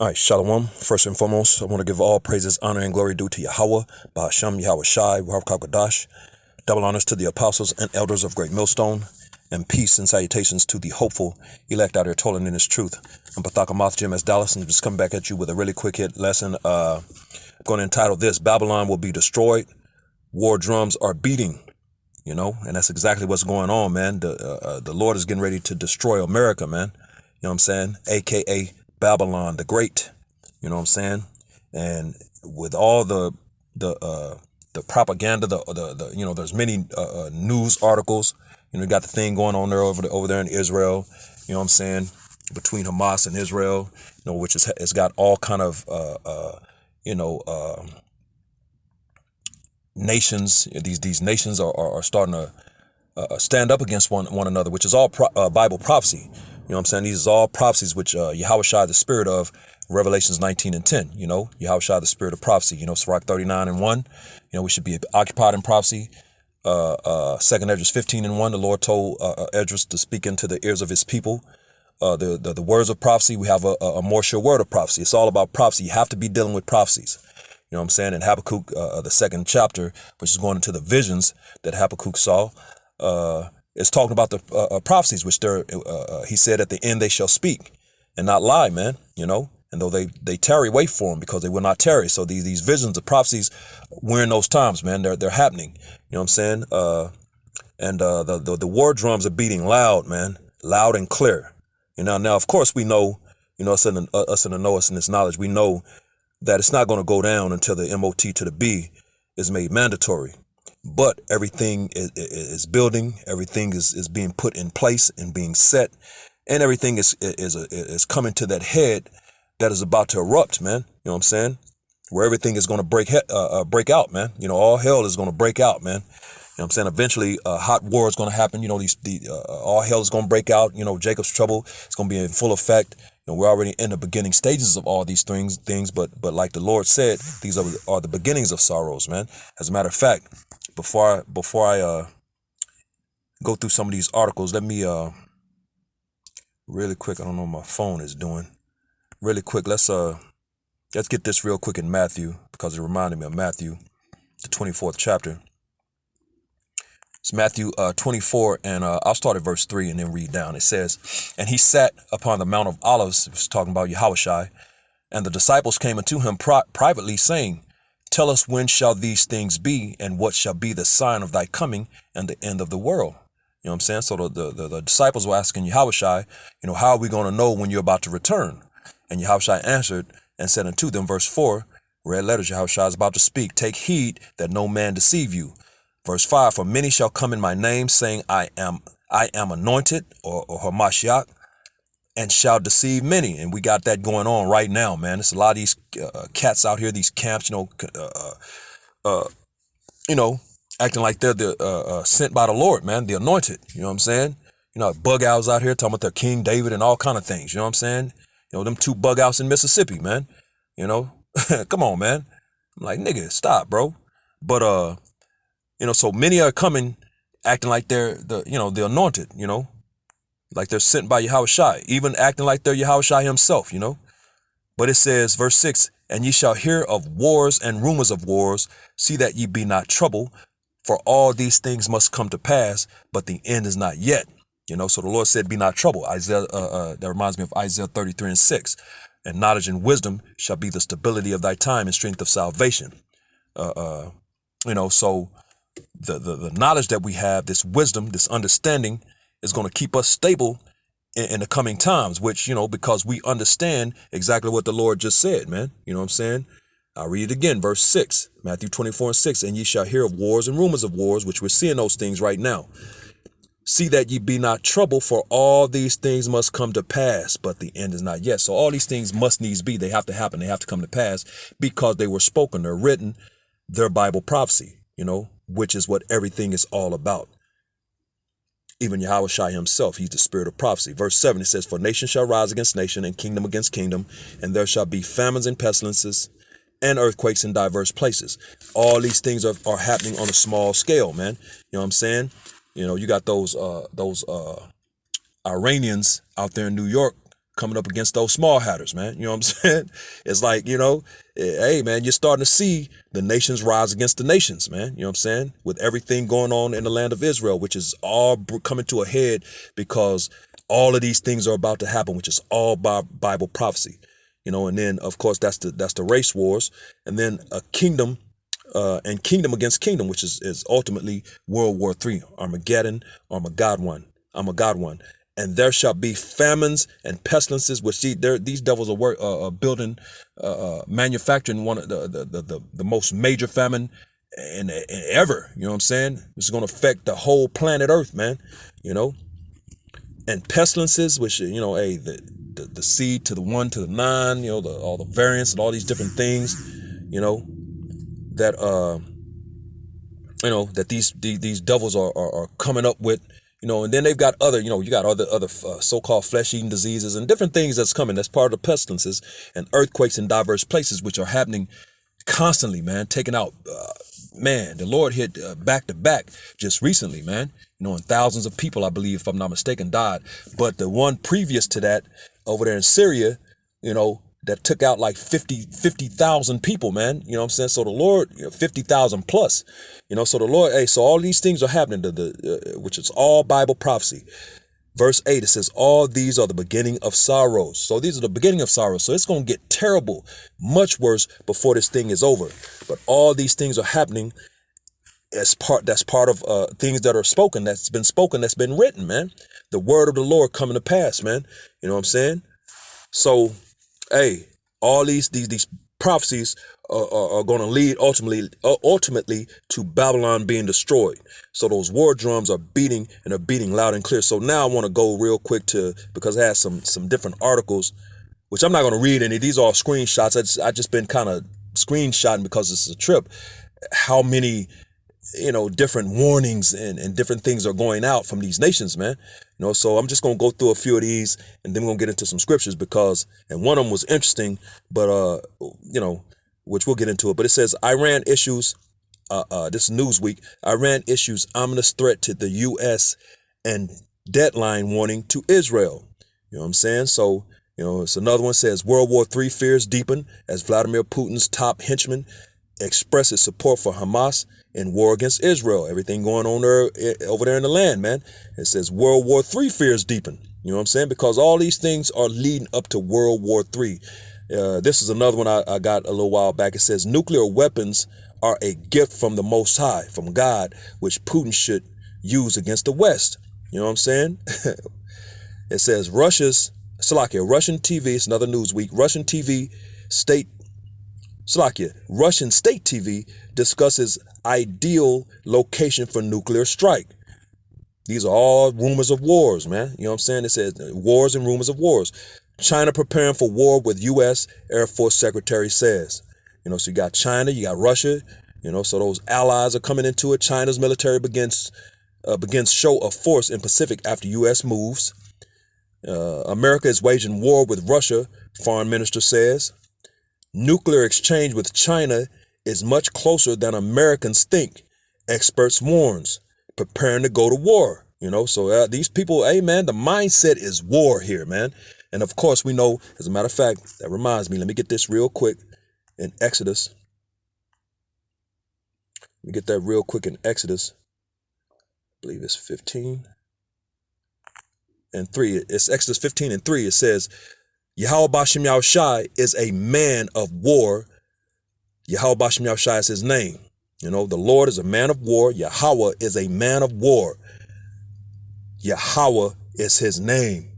All right, Shalom. First and foremost, I want to give all praises, honor, and glory due to Yahweh, Bahasham, Yahweh Shai, Ruach HaKodesh. Double honors to the apostles and elders of Great Millstone, and peace and salutations to the hopeful elect out here toiling in his truth. I'm Pathakamoth Jim S. Dallas, and just coming back at you with a really quick hit lesson. I'm going to entitle this, Babylon Will Be Destroyed, War Drums Are Beating. You know, and that's exactly what's going on, man. The Lord is getting ready to destroy America, man. You know what I'm saying? AKA Babylon the Great. You know what I'm saying? And with all the propaganda, the you know, there's many news articles. You know, you got the thing going on there over there in Israel. You know what I'm saying? Between Hamas and Israel, you know, which has got all kind of nations. These nations are starting to stand up against one another, which is all Bible prophecy. You know what I'm saying? These are all prophecies which Yahweh Shai, the spirit of Revelations 19 and 10. You know, Yahweh Shai, the spirit of prophecy. You know, Sirach 39 and 1. You know, we should be occupied in prophecy. Second Esdras 15 and 1. The Lord told Esdras to speak into the ears of his people. The words of prophecy. We have a more sure word of prophecy. It's all about prophecy. You have to be dealing with prophecies. You know what I'm saying? In Habakkuk, the second chapter, which is going into the visions that Habakkuk saw, it's talking about the prophecies, which he said at the end they shall speak and not lie, man. You know, and though they tarry, wait for them because they will not tarry. So these visions, the prophecies, we're in those times, man. They're happening. You know what I'm saying? And the war drums are beating loud, man, loud and clear. You know, now of course we know, you know, us in this knowledge, we know that it's not going to go down until the MOT to the B is made mandatory. But everything is building, everything is being put in place and being set, and everything is coming to that head that is about to erupt, man. You know what I'm saying? Where everything is going to break out, man. You know, all hell is going to break out, man. You know what I'm saying? Eventually, hot war is going to happen. You know, all hell is going to break out. You know, Jacob's trouble is going to be in full effect. You know, we're already in the beginning stages of all these things, but like the Lord said, these are the beginnings of sorrows, man. As a matter of fact, before I go through some of these articles, let me really quick. I don't know what my phone is doing. Really quick, let's get this real quick in Matthew, because it reminded me of Matthew, the 24th chapter. It's Matthew 24, and I'll start at verse 3 and then read down. It says, "And he sat upon the Mount of Olives," it's talking about Yahweh Shai, "and the disciples came unto him privately, saying, Tell us when shall these things be, and what shall be the sign of thy coming and the end of the world?" You know what I'm saying? So the disciples were asking Yahweh Shai, you know, how are we going to know when you're about to return? And Yahweh Shai answered and said unto them, verse 4, red letters, Yahweh Shai is about to speak, "Take heed that no man deceive you." Verse 5, "For many shall come in my name, saying, I am anointed," or Hamashiach, "and shall deceive many." And we got that going on right now, man. There's a lot of these cats out here, these camps, you know, acting like they're the sent by the Lord, man, the anointed. You know what I'm saying? You know, bug outs out here talking about their King David and all kind of things. You know what I'm saying? You know, them two bug outs in Mississippi, man. You know, come on, man. I'm like, nigga, stop, bro. But you know, so many are coming, acting like they're the anointed. You know, like they're sent by Yahweh Shai, even acting like they're Yahweh Shai himself, you know. But it says, verse 6, "And ye shall hear of wars and rumors of wars. See that ye be not troubled, for all these things must come to pass, but the end is not yet." You know, so the Lord said, be not troubled. Isaiah, that reminds me of Isaiah 33 and 6. "And knowledge and wisdom shall be the stability of thy time and strength of salvation." You know, so the knowledge that we have, this wisdom, this understanding, is going to keep us stable in the coming times, which, you know, because we understand exactly what the Lord just said, man. You know what I'm saying? I'll read it again, verse 6, Matthew 24 and 6. "And ye shall hear of wars and rumors of wars," which we're seeing those things right now. "See that ye be not troubled, for all these things must come to pass, but the end is not yet." So all these things must needs be. They have to happen. They have to come to pass because they were spoken. They're written. They're Bible prophecy, you know, which is what everything is all about. Even Yahweh Shai himself, he's the spirit of prophecy. Verse 7, it says, "For nation shall rise against nation, and kingdom against kingdom, and there shall be famines and pestilences and earthquakes in diverse places." All these things are happening on a small scale, man. You know what I'm saying? You know, you got those Iranians out there in New York coming up against those small hatters, man. You know what I'm saying? It's like, hey, man, you're starting to see the nations rise against the nations, man. You know what I'm saying? With everything going on in the land of Israel, which is all coming to a head because all of these things are about to happen, which is all Bible prophecy, and then, of course, that's the race wars, and then a kingdom and kingdom against kingdom, which is ultimately World War III, Armageddon. And there shall be famines and pestilences, which these devils are building, manufacturing one of the most major famine in ever. You know what I'm saying? This is going to affect the whole planet Earth, man. And pestilences, which the seed to the 1 to the 9, all the variants and all these different things, that that these devils are coming up with. And then they've got other, you got other so-called flesh-eating diseases and different things that's coming. That's part of the pestilences and earthquakes in diverse places, which are happening constantly, man, taking out, the Lord hit back to back just recently, man, and thousands of people, I believe, if I'm not mistaken, died. But the one previous to that over there in Syria, that took out like 50,000 people, man. You know what I'm saying? So the Lord, 50,000 plus, so the Lord, so all these things are happening which is all Bible prophecy. Verse 8, it says, all these are the beginning of sorrows. So these are the beginning of sorrows. So it's going to get terrible, much worse before this thing is over. But all these things are happening that's part of things that are spoken, that's been written, man. The word of the Lord coming to pass, man. You know what I'm saying? So, hey, all these prophecies are going to lead ultimately to Babylon being destroyed. So those war drums are beating, and are beating loud and clear. So now I want to go real quick because I have some different articles, which I'm not going to read any. These are all screenshots. I just been kind of screenshotting because it's a trip. How many different warnings and different things are going out from these nations, man. So I'm just going to go through a few of these, and then we're going to get into some scriptures and one of them was interesting, but, which we'll get into it. But it says, Iran issues, this is Newsweek, Iran issues ominous threat to the U.S. and deadline warning to Israel. You know what I'm saying? So, it's another one says, World War III fears deepen as Vladimir Putin's top henchman expresses support for Hamas in war against Israel. Everything going on over there in the land, man. It says World War III fears deepen. You know what I'm saying? Because all these things are leading up to World War III. This is another one I got a little while back. It says nuclear weapons are a gift from the Most High, from God, which Putin should use against the West. You know what I'm saying? It says Russian TV, it's another Newsweek, Russian state TV discusses ideal location for nuclear strike. These are all rumors of wars, man. You know what I'm saying? It says wars and rumors of wars. China preparing for war with U.S. Air Force Secretary says. So you got China, you got Russia, so those allies are coming into it. China's military begins show of force in Pacific after U.S. moves. America is waging war with Russia, foreign minister says. Nuclear exchange with China is much closer than Americans think, experts warns, preparing to go to war. So these people, hey, man, the mindset is war here, man. And of course, we know, as a matter of fact, that reminds me, let me get this real quick in Exodus. Let me get that real quick in Exodus. I believe it's 15 and 3. It's Exodus 15 and 3. It says, Yahweh Bashem Yahushai is a man of war. Yahweh Bashem Yahushai is his name. The Lord is a man of war. Yahweh is a man of war. Yahweh is his name.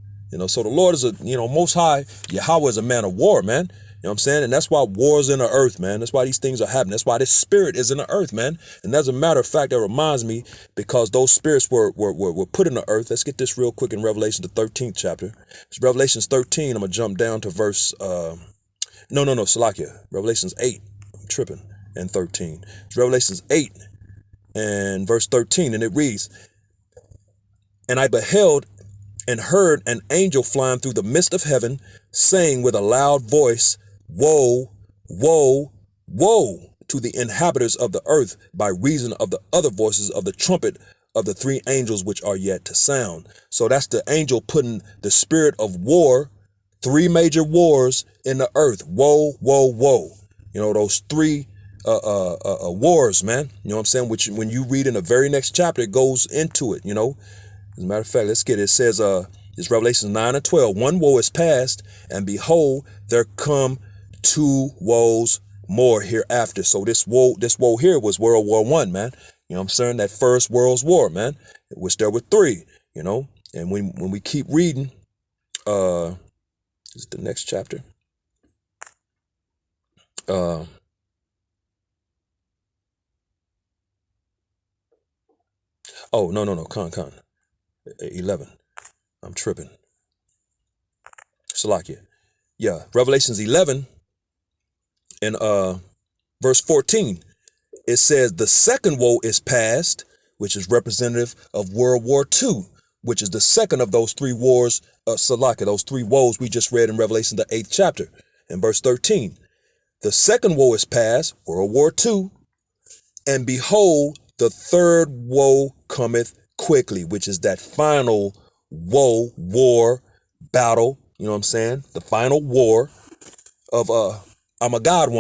So the Lord is Most High. Yahweh is a man of war, man. You know what I'm saying? And that's why war's in the earth, man. That's why these things are happening. That's why this spirit is in the earth, man. And as a matter of fact, that reminds me, because those spirits were put in the earth. Let's get this real quick in Revelation, the 13th chapter. It's Revelations 13. I'm going to jump down to verse, Salakia. Revelations 8. I'm tripping. And 13. It's Revelations 8 and verse 13. And it reads, and I beheld and heard an angel flying through the midst of heaven, saying with a loud voice, woe, woe, woe to the inhabitants of the earth, by reason of the other voices of the trumpet of the 3 angels which are yet to sound. So that's the angel putting the spirit of war three major wars in the earth. Woe, woe, woe. You know, those three wars, man. You know what I'm saying? Which when you read in the very next chapter, it goes into it, you know. As a matter of fact, let's get it. It says, it's Revelation 9 and 12. One woe is past, and behold, there come two woes more hereafter. So this woe here was World War I, man. You know what I'm saying? That first World's War, man, which there were three, you know. And when we keep reading, is it the next chapter? Oh, no. Con. 11. I'm tripping. Salakia. Yeah. Revelations 11 and verse 14. It says the second woe is past, which is representative of World War II, which is the second of those three wars, Salakia, those three woes we just read in Revelation, the 8th chapter, in verse 13. The second woe is past, World War II, and behold, the third woe cometh quickly, which is that final woe, war, battle, you know what I'm saying? The final war of Armageddon,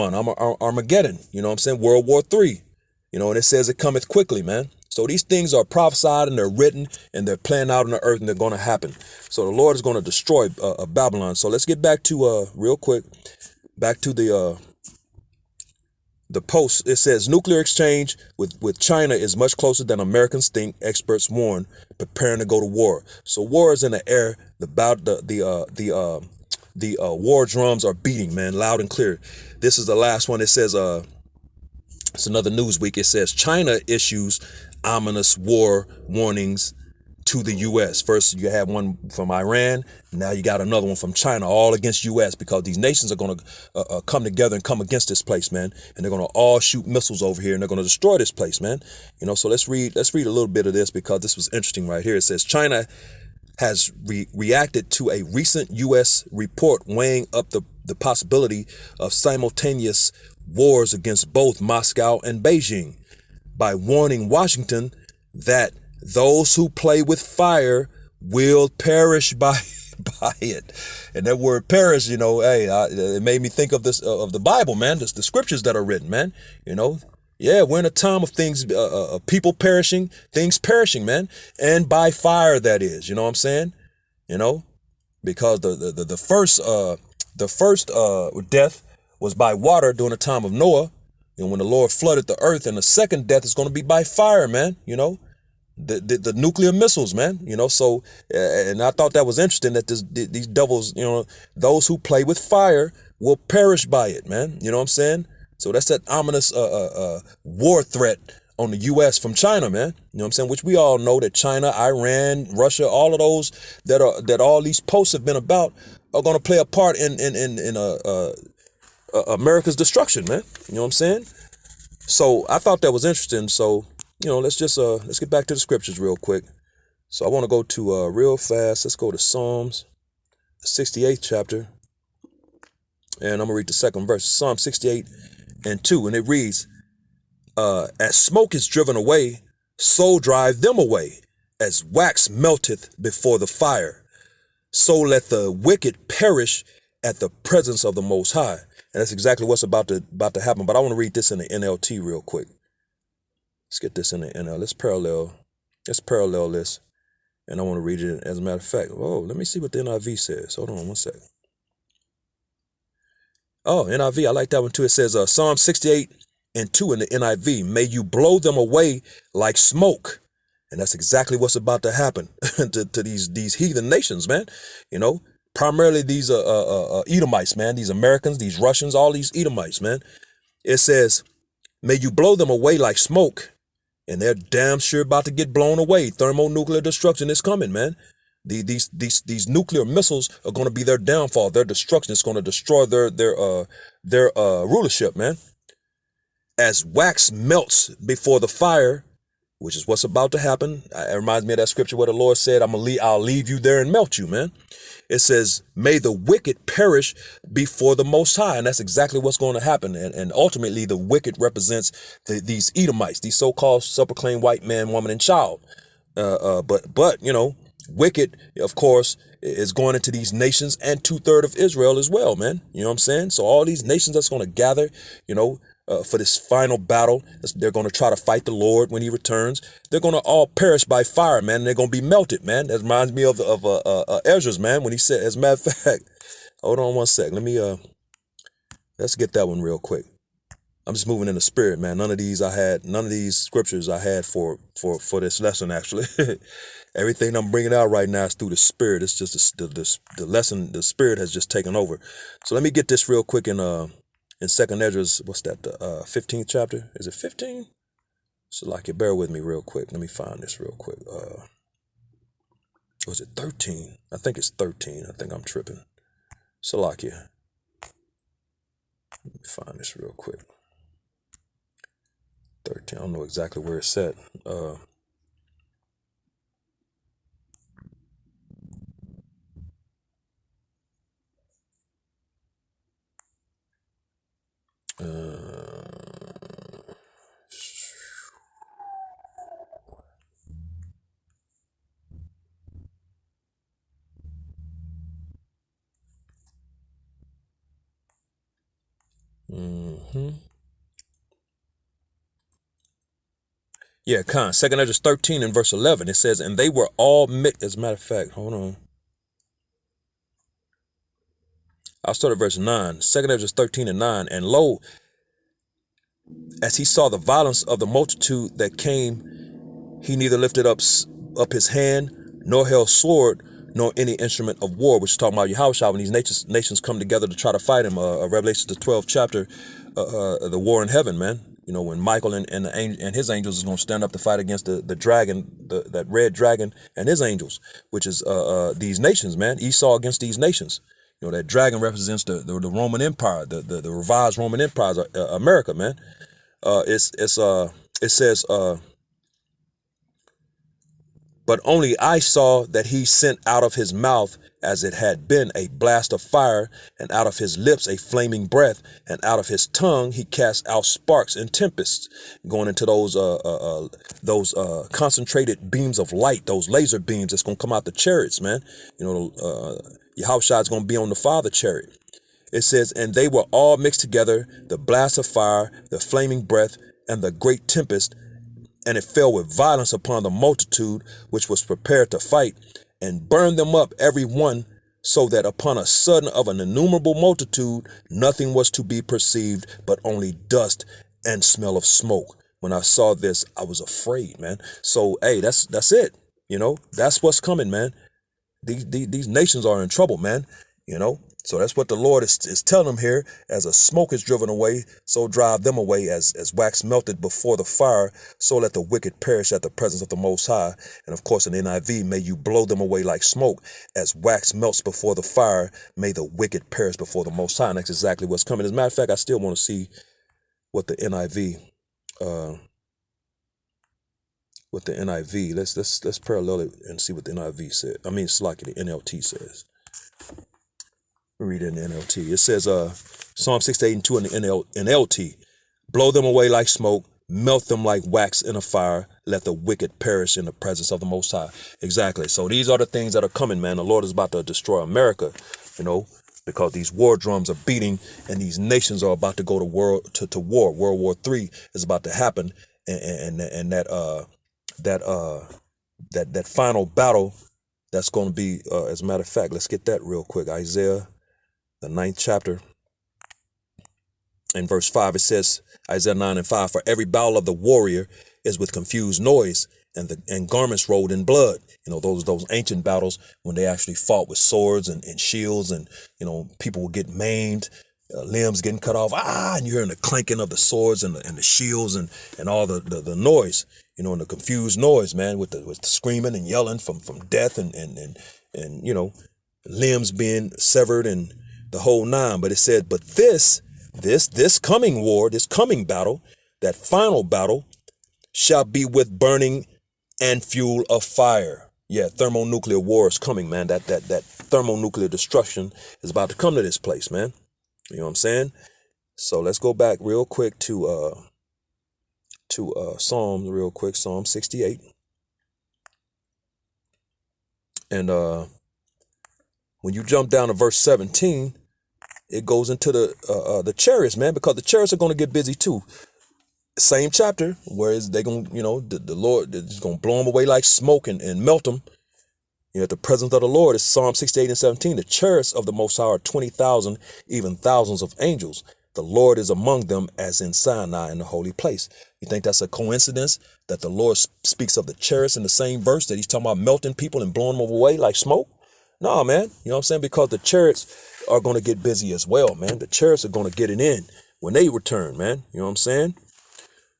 you know what I'm saying? World War III, you know, and it says it cometh quickly, man. So these things are prophesied and they're written and they're planned out on the earth and they're going to happen. So the Lord is going to destroy Babylon. So let's get back to real quick, back to the post. It says nuclear exchange with China is much closer than Americans think, experts warn, preparing to go to war. So war is in the air. The war drums are beating, man, loud and clear. This is the last one. It says it's another Newsweek. It says China issues ominous war warnings to the U.S. First, you have one from Iran. Now you got another one from China, all against U.S. because these nations are going to come together and come against this place, man. And they're going to all shoot missiles over here and they're going to destroy this place, man. You know, so let's read a little bit of this because this was interesting right here. It says China has reacted to a recent U.S. report weighing up the possibility of simultaneous wars against both Moscow and Beijing by warning Washington that those who play with fire will perish by it. And that word perish, you know, hey, it made me think of this, of the Bible, man, the scriptures that are written, man, you know. Yeah, we're in a time of things, people perishing, things perishing, man. And by fire, that is, you know what I'm saying? You know, because the first death was by water during the time of Noah, and when the Lord flooded the earth, and the second death is going to be by fire, man, you know. The nuclear missiles, man, you know. So and I thought that was interesting that these devils, you know, those who play with fire will perish by it, man. You know what I'm saying? So that's that ominous war threat on the U.S. from China, man. You know what I'm saying? Which we all know that China, Iran, Russia, all of those that all these posts have been about are going to play a part in America's destruction, man. You know what I'm saying? So I thought that was interesting. So, you know, let's get back to the scriptures real quick. So I want to go to real fast. Let's go to Psalms, the 68th chapter. And I'm going to read the second verse, Psalm 68 and 2. And it reads, as smoke is driven away, so drive them away. As wax melteth before the fire, so let the wicked perish at the presence of the Most High. And that's exactly what's about to happen. But I want to read this in the NLT real quick. Let's get this in the NL. Let's parallel this. And I want to read it as a matter of fact. Oh, let me see what the NIV says. Hold on one second. Oh, NIV, I like that one too. It says Psalm 68 and 2 in the NIV. May you blow them away like smoke. And that's exactly what's about to happen to these heathen nations, man. You know, primarily these Edomites, man. These Americans, these Russians, all these Edomites, man. It says, may you blow them away like smoke. And they're damn sure about to get blown away. Thermonuclear destruction is coming, man. These nuclear missiles are going to be their downfall. Their destruction is going to destroy their rulership, man. As wax melts before the fire, which is what's about to happen. It reminds me of that scripture where the Lord said, I'll leave you there and melt you, man. It says, may the wicked perish before the Most High. And that's exactly what's going to happen. And ultimately, the wicked represents these Edomites, these so-called self-proclaimed white man, woman, and child. But you know, wicked, of course, is going into these nations and 2/3 of Israel as well, man. You know what I'm saying? So all these nations that's going to gather, you know, for this final battle, they're going to try to fight the Lord when he returns. They're going to all perish by fire, man. And they're going to be melted, man. That reminds me of Ezra's, man, when he said, as a matter of fact, hold on one sec. Let's get that one real quick. I'm just moving in the spirit, man. None of these scriptures I had for this lesson, actually. Everything I'm bringing out right now is through the spirit. It's just the lesson, the spirit has just taken over. So let me get this real quick in Second Ezra's, what's that, the 15th chapter? Is it 15? So like, you bear with me real quick. Let me find this real quick. Was it 13? I think it's 13. I think I'm tripping. Salakia. Let me find this real quick. 13. I don't know exactly where it's at. Yeah, Second Ezra 13 and verse 11. It says, and they were all mixed. As a matter of fact, hold on. I'll start at verse 9. Second Ezra 13 and 9. And lo, as he saw the violence of the multitude that came, he neither lifted up his hand, nor held sword, nor any instrument of war, which is talking about Yahushua when these nations come together to try to fight him. Revelation, the 12th chapter, the war in heaven, man. You know, when Michael and his angels is going to stand up to fight against the dragon, that red dragon and his angels, which is these nations, man. Esau against these nations. You know, that dragon represents the Roman Empire, the revised Roman Empire, America, man. It says, but only I saw that he sent out of his mouth, as it had been, a blast of fire, and out of his lips a flaming breath, and out of his tongue he cast out sparks and tempests, going into those concentrated beams of light, those laser beams that's going to come out the chariots, man. You know, Yahushua is going to be on the Father chariot. It says, and they were all mixed together, the blast of fire, the flaming breath, and the great tempest, and it fell with violence upon the multitude which was prepared to fight, and burned them up every one, so that upon a sudden of an innumerable multitude nothing was to be perceived, but only dust and smell of smoke. When I saw this, I was afraid, man. So, hey, that's it. You know, that's what's coming, man. These nations are in trouble, man. You know, so that's what the Lord is telling them here. As a smoke is driven away, so drive them away. As wax melted before the fire, so let the wicked perish at the presence of the Most High. And of course, in NIV, may you blow them away like smoke. As wax melts before the fire, may the wicked perish before the Most High. And that's exactly what's coming. As a matter of fact, I still want to see what the NIV, let's parallel it and see what the NIV said. I mean, it's like the NLT says. Read it in the NLT. It says, Psalm 68 and 2 in the NLT. Blow them away like smoke, melt them like wax in a fire, let the wicked perish in the presence of the Most High. Exactly. So these are the things that are coming, man. The Lord is about to destroy America, you know, because these war drums are beating and these nations are about to go to war. World War III is about to happen, and that final battle that's going to be, as a matter of fact, let's get that real quick. Isaiah, the 9th chapter, in verse 5, it says, Isaiah 9 and 5, for every bowel of the warrior is with confused noise, and garments rolled in blood. You know, those ancient battles when they actually fought with swords and shields, and, you know, people would get maimed, limbs getting cut off, and you're hearing the clanking of the swords and the shields and all the noise, you know, and the confused noise, man, with the screaming and yelling from death and you know, limbs being severed and the whole nine. But it said, but this coming war, this coming battle, that final battle, shall be with burning and fuel of fire. Yeah, thermonuclear war is coming, man. That thermonuclear destruction is about to come to this place, man. You know what I'm saying? So let's go back real quick to Psalm real quick, Psalm 68. And When you jump down to verse 17, it goes into the chariots, man, because the chariots are going to get busy too. Same chapter, whereas they going to, the Lord is going to blow them away like smoke and melt them. At the presence of the Lord is Psalm 68 and 17. The chariots of the Most High are 20,000, even thousands of angels. The Lord is among them as in Sinai in the holy place. You think that's a coincidence that the Lord speaks of the chariots in the same verse that he's talking about melting people and blowing them away like smoke? No, man. You know what I'm saying? Because the chariots are going to get busy as well, man. The chariots are going to get it in when they return, man. You know what I'm saying?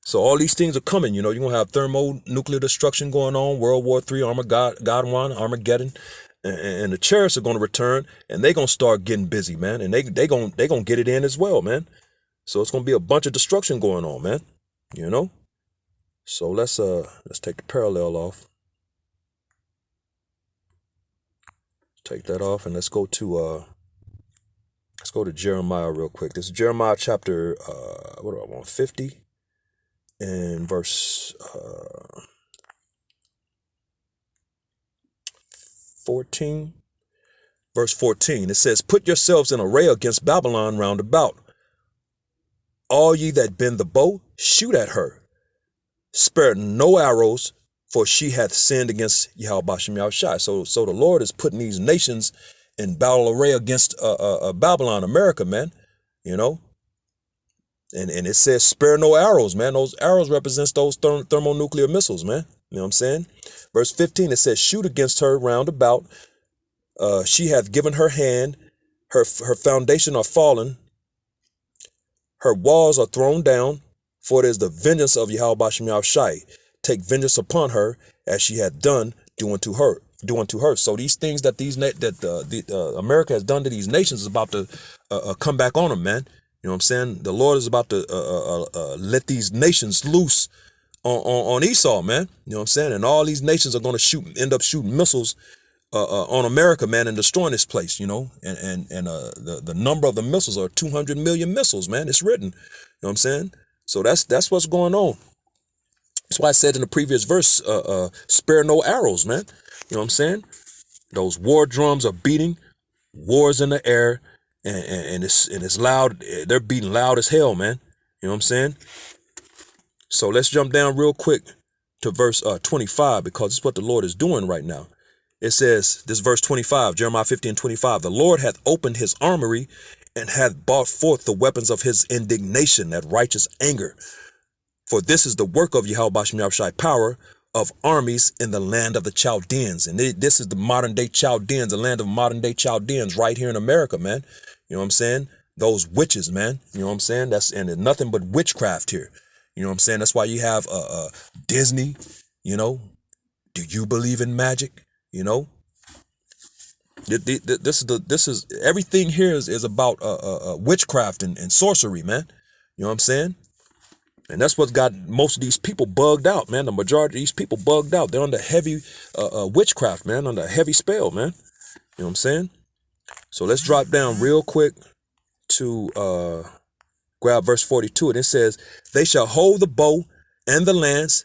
So all these things are coming. You're going to have thermonuclear destruction going on, World War III, Armageddon. And the chariots are going to return, and they're going to start getting busy, man. And they going to get it in as well, man. So it's going to be a bunch of destruction going on, man. So let's take the parallel off. Take that off, and let's go to Jeremiah real quick. This is Jeremiah chapter 50 and verse 14. Verse 14, it says, "Put yourselves in array against Babylon round about. All ye that bend the bow, shoot at her. Spare no arrows, for she hath sinned against Yahweh Bashem Yahushai." So the Lord is putting these nations in battle array against Babylon, America, man. And it says, spare no arrows, man. Those arrows represents those thermonuclear missiles, man. You know what I'm saying? Verse 15, it says, "Shoot against her round about. She hath given her hand. Her foundation are fallen. Her walls are thrown down. For it is the vengeance of Yahweh Bashem Yahushai. Take vengeance upon her, as she hath done, do unto her. So these things that America has done to these nations is about to come back on them, man. You know what I'm saying? The Lord is about to let these nations loose on Esau, man. You know what I'm saying? And all these nations are going to end up shooting missiles on America, man, and destroying this place, and the number of the missiles are 200 million missiles, man. It's written. You know what I'm saying? So that's what's going on. That's why I said in the previous verse, spare no arrows, man. You know what I'm saying? Those war drums are beating, wars in the air, and it's loud. They're beating loud as hell, man. You know what I'm saying? So let's jump down real quick to verse 25, because it's what the Lord is doing right now. It says, this verse 25, Jeremiah 50 and 25, "The Lord hath opened his armory and hath brought forth the weapons of his indignation, that righteous anger. For this is the work of Yahweh Bashem Yahushai, power of armies in the land of the Chaldeans." And this is the modern day Chaldeans, the land of modern day Chaldeans right here in America, man. You know what I'm saying? Those witches, man. You know what I'm saying? And it's nothing but witchcraft here. You know what I'm saying? That's why you have Disney, Do you believe in magic? This is everything here is about witchcraft and sorcery, man. You know what I'm saying? And that's what's got most of these people bugged out, man. The majority of these people bugged out. They're under heavy witchcraft, man, under a heavy spell, man. You know what I'm saying? So let's drop down real quick to grab verse 42. And it says, "They shall hold the bow and the lance.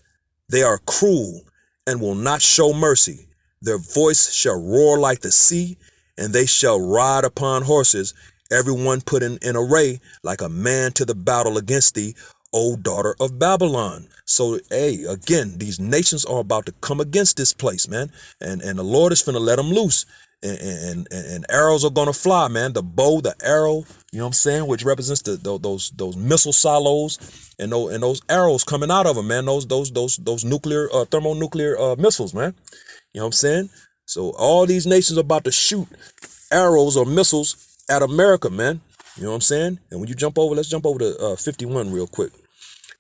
They are cruel and will not show mercy. Their voice shall roar like the sea, and they shall ride upon horses, everyone put in array like a man to the battle against thee, O daughter of Babylon." So, hey, again, these nations are about to come against this place, man. And the Lord is finna let them loose. And arrows are gonna fly, man. The bow, the arrow, you know what I'm saying, which represents those missile silos and those arrows coming out of them, man. Those nuclear thermonuclear missiles, man. You know what I'm saying? So all these nations are about to shoot arrows or missiles at America, man. You know what I'm saying? And when you jump over, let's jump over to 51 real quick.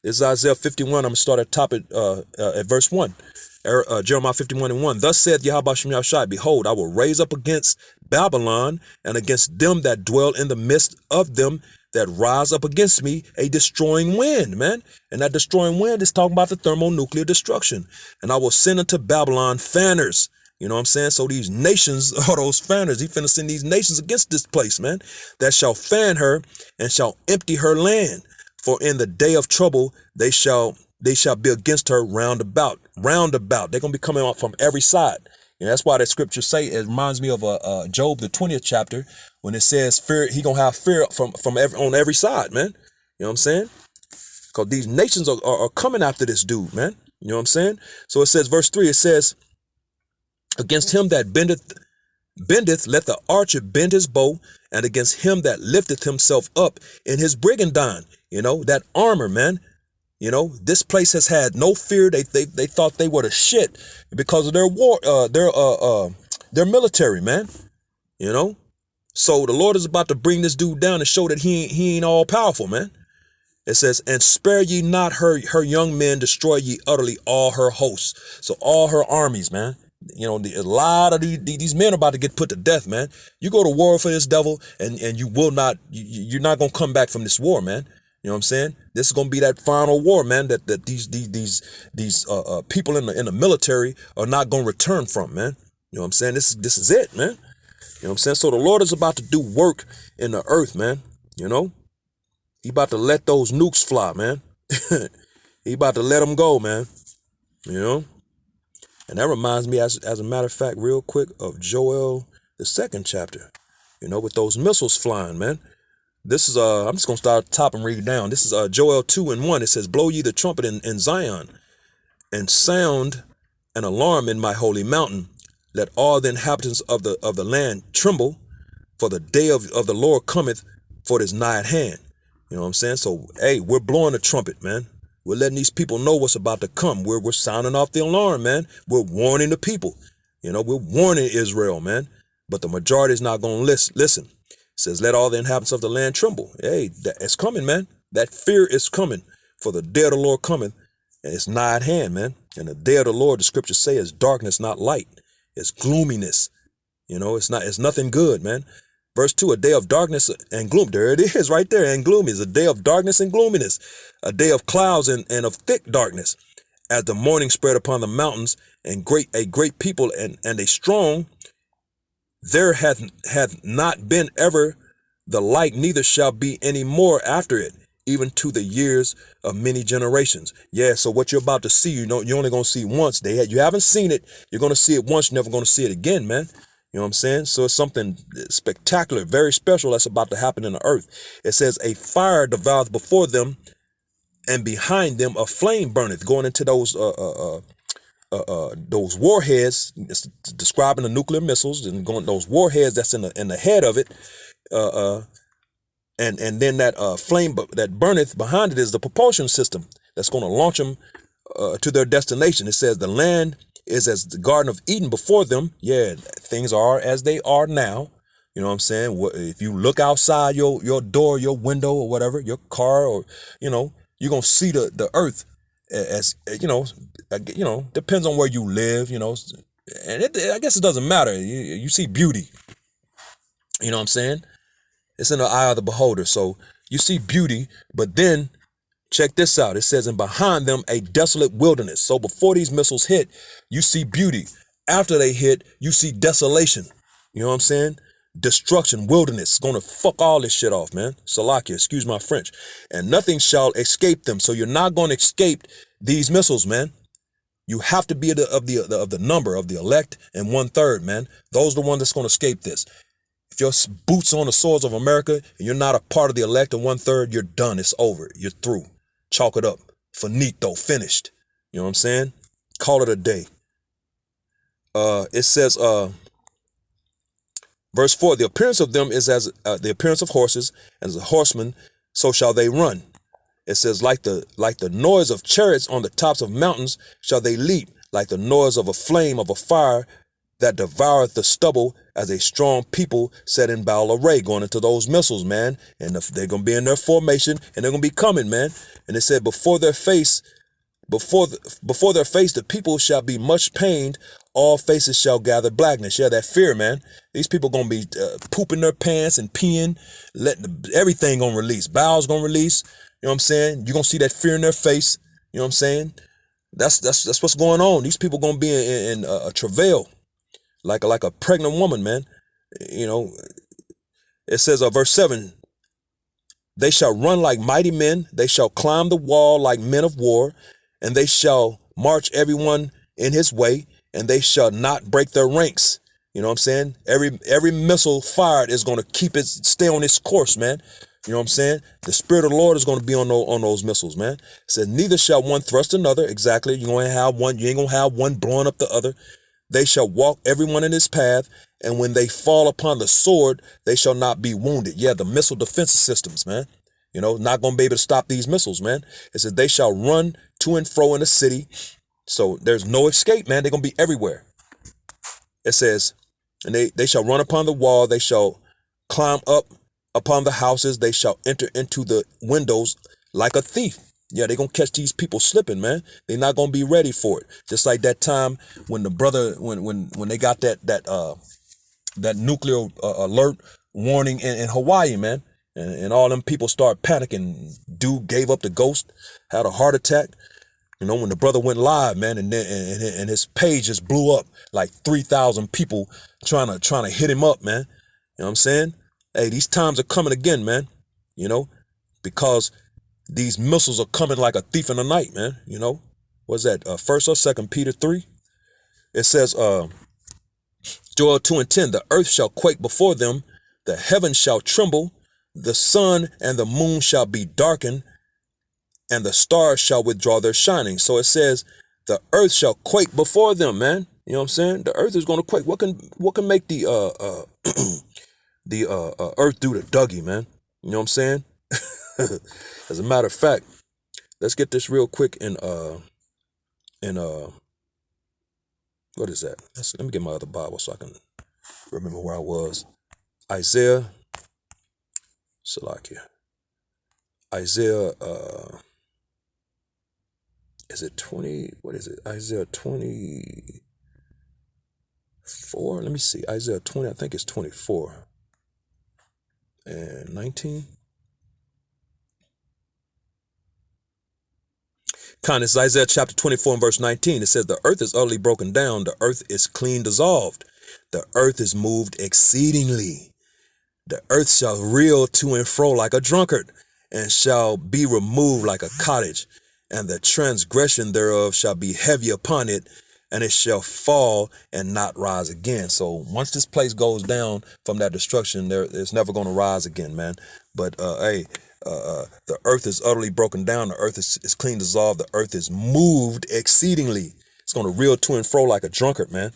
This is Isaiah 51. I'm gonna start at top at verse 1. Jeremiah 51 and 1. "Thus saith Yahweh Bashem Yahushai, Behold, I will raise up against Babylon and against them that dwell in the midst of them that rise up against me a destroying wind," man. And that destroying wind is talking about the thermonuclear destruction. "And I will send unto Babylon fanners." You know what I'm saying? So these nations are those fanners. He finna send these nations against this place, man. "That shall fan her and shall empty her land. For in the day of trouble they shall be against her round about. Round about. They're going to be coming out from every side. And that's why that scripture say, it reminds me of Job, the 20th chapter, when it says fear, he gonna have fear on every side, man. You know what I'm saying? Because these nations are coming after this dude, man. You know what I'm saying? So it says, verse 3, it says, against him that bendeth, let the archer bend his bow, and against him that lifteth himself up in his brigandine. You know, that armor, man. You know, this place has had no fear. They thought they were the shit because of their military, man. You know, so the Lord is about to bring this dude down and show that he ain't all powerful, man. It says, and spare ye not her young men, destroy ye utterly all her hosts. So all her armies, man. You know, a lot of these men are about to get put to death, man. You go to war for this devil, and you will not. You're not gonna come back from this war, man. You know what I'm saying? This is gonna be that final war, man. That these people in the military are not gonna return from, man. You know what I'm saying? This is it, man. You know what I'm saying? So the Lord is about to do work in the earth, man. You know, He about to let those nukes fly, man. He about to let them go, man. You know, and that reminds me, as a matter of fact, real quick, of Joel, the 2nd chapter. You know, with those missiles flying, man. This is, I'm just going to start at the top and read down. This is Joel 2:1. It says, blow ye the trumpet in Zion, and sound an alarm in my holy mountain. Let all the inhabitants of the land tremble, for the day of the Lord cometh, for it is nigh at hand. You know what I'm saying? So, hey, we're blowing the trumpet, man. We're letting these people know what's about to come. We're sounding off the alarm, man. We're warning the people. You know, we're warning Israel, man. But the majority is not going to listen. It says, let all the inhabitants of the land tremble. Hey, it's coming, man. That fear is coming, for the day of the Lord cometh, and it's nigh at hand, man. And the day of the Lord, the scriptures say, is darkness, not light. It's gloominess. You know, it's nothing good, man. Verse 2, a day of darkness and gloom. There it is right there. And gloomy is a day of darkness and gloominess, a day of clouds and of thick darkness, as the morning spread upon the mountains, and a great people and a strong. There hath not been ever the like, neither shall be any more after it, even to the years of many generations. Yeah, so what you're about to see, you're only going to see once. You haven't seen it. You're going to see it once. You're never going to see it again, man. You know what I'm saying? So it's something spectacular, very special that's about to happen in the earth. It says, a fire devoureth before them, and behind them a flame burneth. Going into those warheads, it's describing the nuclear missiles, and going those warheads that's in the head of it, and then that flame that burneth behind it is the propulsion system that's going to launch them to their destination. It says the land is as the Garden of Eden before them. Yeah, things are as they are now. You know what I'm saying? If you look outside your door, your window, or whatever, your car, or you're gonna see the earth as depends on where you live, and I guess it doesn't matter. You see beauty. You know what I'm saying? It's in the eye of the beholder. So you see beauty, but then check this out. It says, and behind them a desolate wilderness. So before these missiles hit, you see beauty. After they hit, you see desolation. You know what I'm saying? Destruction, wilderness. It's going to fuck all this shit off, man. Salakia, excuse my French. And nothing shall escape them. So you're not going to escape these missiles, man. You have to be of the number of the elect and 1/3, man. Those are the ones that's going to escape this. If your boots on the soils of America and you're not a part of the elect and 1/3, you're done. It's over. You're through. Chalk it up. Finito. Finished. You know what I'm saying? Call it a day. It says, verse 4, the appearance of them is as the appearance of horses, and as a horseman, so shall they run. It says, like the noise of chariots on the tops of mountains shall they leap, like the noise of a flame of a fire that devoureth the stubble, as a strong people set in battle array. Going into those missiles, man. And they're going to be in their formation, and they're going to be coming, man. And it said, before their face, the people shall be much pained. All faces shall gather blackness. Yeah, that fear, man. These people going to be pooping their pants and peeing, letting everything going to release. Bowels going to release. You know what I'm saying? You're going to see that fear in their face. You know what I'm saying? That's what's going on. These people going to be in a travail. Like a pregnant woman, man. It says, verse 7, they shall run like mighty men. They shall climb the wall like men of war, and they shall march everyone in his way. and they shall not break their ranks. You know what I'm saying? Every missile fired is going to stay on its course, man. You know what I'm saying? The Spirit of the Lord is going to be on those missiles, man. It says, neither shall one thrust another. Exactly. You're going to have one. You ain't going to have one blowing up the other. They shall walk everyone in his path, and when they fall upon the sword, they shall not be wounded. Yeah, the missile defense systems, man. You know, not going to be able to stop these missiles, man. It says they shall run to and fro in the city. So there's no escape, man. They're going to be everywhere. It says, and they shall run upon the wall. They shall climb up upon the houses. They shall enter into the windows like a thief. Yeah, they're going to catch these people slipping, man. They're not going to be ready for it. Just like that time when the brother, when they got that nuclear alert warning in Hawaii, man. And all them people start panicking. Dude gave up the ghost, had a heart attack. You know, when the brother went live, man, and his page just blew up, like 3,000 people trying to hit him up, man. You know what I'm saying? Hey, these times are coming again, man. You know, because these missiles are coming like a thief in the night, man. You know, what's that? 1st or 2nd Peter 3? It says, Joel 2:10, the earth shall quake before them, the heavens shall tremble, the sun and the moon shall be darkened, and the stars shall withdraw their shining. So it says the earth shall quake before them, man. You know what I'm saying? The earth is going to quake. What can make the earth do the Dougie, man? You know what I'm saying? As a matter of fact, let's get this real quick in what is that? Let me get my other Bible so I can remember where I was. Isaiah, is it 20? What is it? Isaiah 24? Let me see. Isaiah 20, I think it's 24. And 19? It's Isaiah chapter 24 and verse 19. It says, the earth is utterly broken down. The earth is clean dissolved. The earth is moved exceedingly. The earth shall reel to and fro like a drunkard, and shall be removed like a cottage, and the transgression thereof shall be heavy upon it, and it shall fall and not rise again. So once this place goes down from that destruction, it's never going to rise again, man. But the earth is utterly broken down. The earth is clean dissolved. The earth is moved exceedingly. It's going to reel to and fro like a drunkard, man.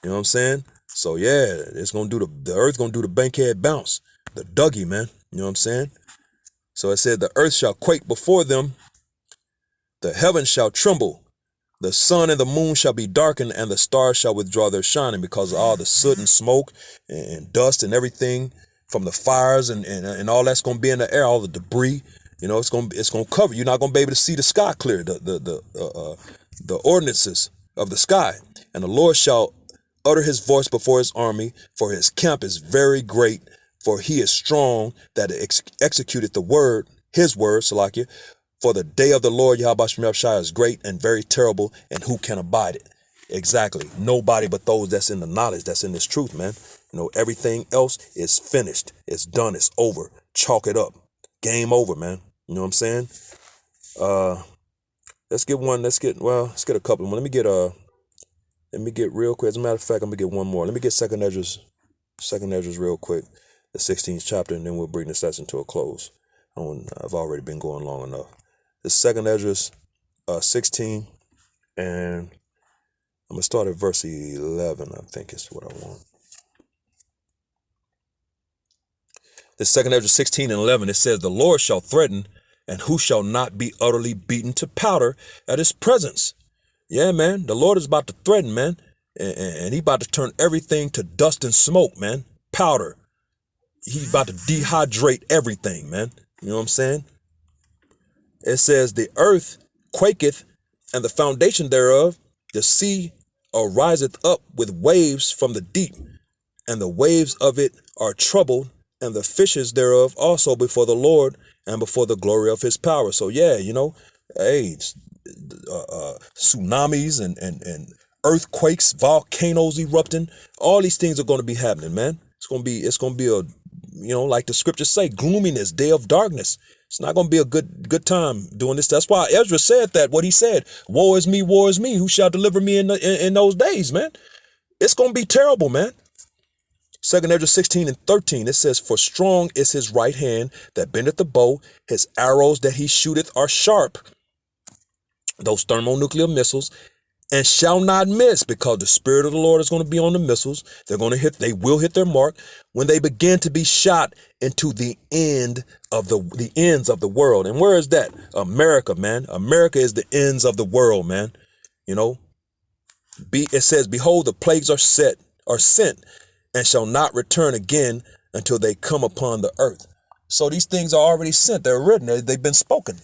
You know what I'm saying? So yeah, it's going to do the earth going to do the bankhead bounce, the Dougie, man. You know what I'm saying? So it said the earth shall quake before them. The heavens shall tremble. The sun and the moon shall be darkened, and the stars shall withdraw their shining, because of all the soot and smoke and dust and everything from the fires and all that's going to be in the air, all the debris. You know, it's going to cover. You're not going to be able to see the sky clear, the ordinances of the sky. And the Lord shall utter his voice before his army, for his camp is very great, for he is strong that executed his word, Salakia. For the day of the Lord Yahweh Shem Shai is great and very terrible, and who can abide it? Exactly. Nobody but those that's in the knowledge, that's in this truth, man. You know, everything else is finished. It's done. It's over. Chalk it up. Game over, man. You know what I'm saying? Let's get a couple more. Let me get real quick. As a matter of fact, I'm gonna get one more. Let me get Second Esdras real quick, the 16th chapter, and then we'll bring this lesson to a close. I've already been going long enough. The Second Esdras 16, and I'm gonna start at verse 11. I think is what I want. The Second Esdras 16 and 11. It says, "The Lord shall threaten, and who shall not be utterly beaten to powder at his presence?" Yeah, man. The Lord is about to threaten, man, and he about to turn everything to dust and smoke, man. Powder. He's about to dehydrate everything, man. You know what I'm saying? It says, "The earth quaketh, and the foundation thereof, the sea ariseth up with waves from the deep, and the waves of it are troubled, and the fishes thereof also before the Lord, and before the glory of his power." So yeah, you know, hey, tsunamis and earthquakes, volcanoes erupting, all these things are going to be happening, man. It's going to be a, you know, like the scriptures say, gloominess, day of darkness. It's not going to be a good time doing this. That's why Ezra said that, what he said, woe is me, who shall deliver me in those days, man. It's going to be terrible, man. 2nd Ezra 16:13, it says, for strong is his right hand that bendeth the bow, his arrows that he shooteth are sharp, those thermonuclear missiles, and shall not miss, because the Spirit of the Lord is going to be on the missiles. They will hit their mark when they begin to be shot into the ends of the world. And where is that? America, man. America is the ends of the world, man. You know, it says, behold, the plagues are sent, and shall not return again until they come upon the earth. So these things are already sent. They're written. They've been spoken.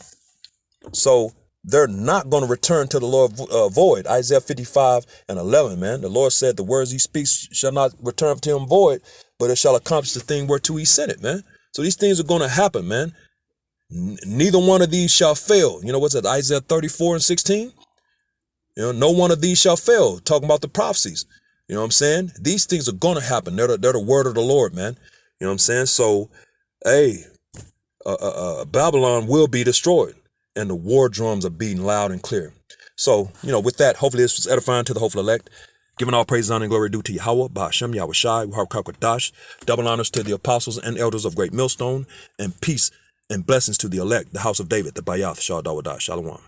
So they're not going to return to the Lord void. Isaiah 55:11, man. The Lord said the words he speaks shall not return to him void, but it shall accomplish the thing whereto he sent it, man. So these things are going to happen, man. Neither one of these shall fail. You know, what's that? Isaiah 34:16. You know, no one of these shall fail. Talking about the prophecies. You know what I'm saying? These things are going to happen. They're the word of the Lord, man. You know what I'm saying? So, hey, Babylon will be destroyed, and the war drums are beating loud and clear. So, you know, with that, hopefully this was edifying to the hopeful elect. Giving all praise, honor, and glory due to Yahweh, Ba'ashem, Yahweh Shai, Dash. Double honors to the apostles and elders of Great Millstone, and peace and blessings to the elect, the house of David, the Bayath, Shah Dawadah, Shalom.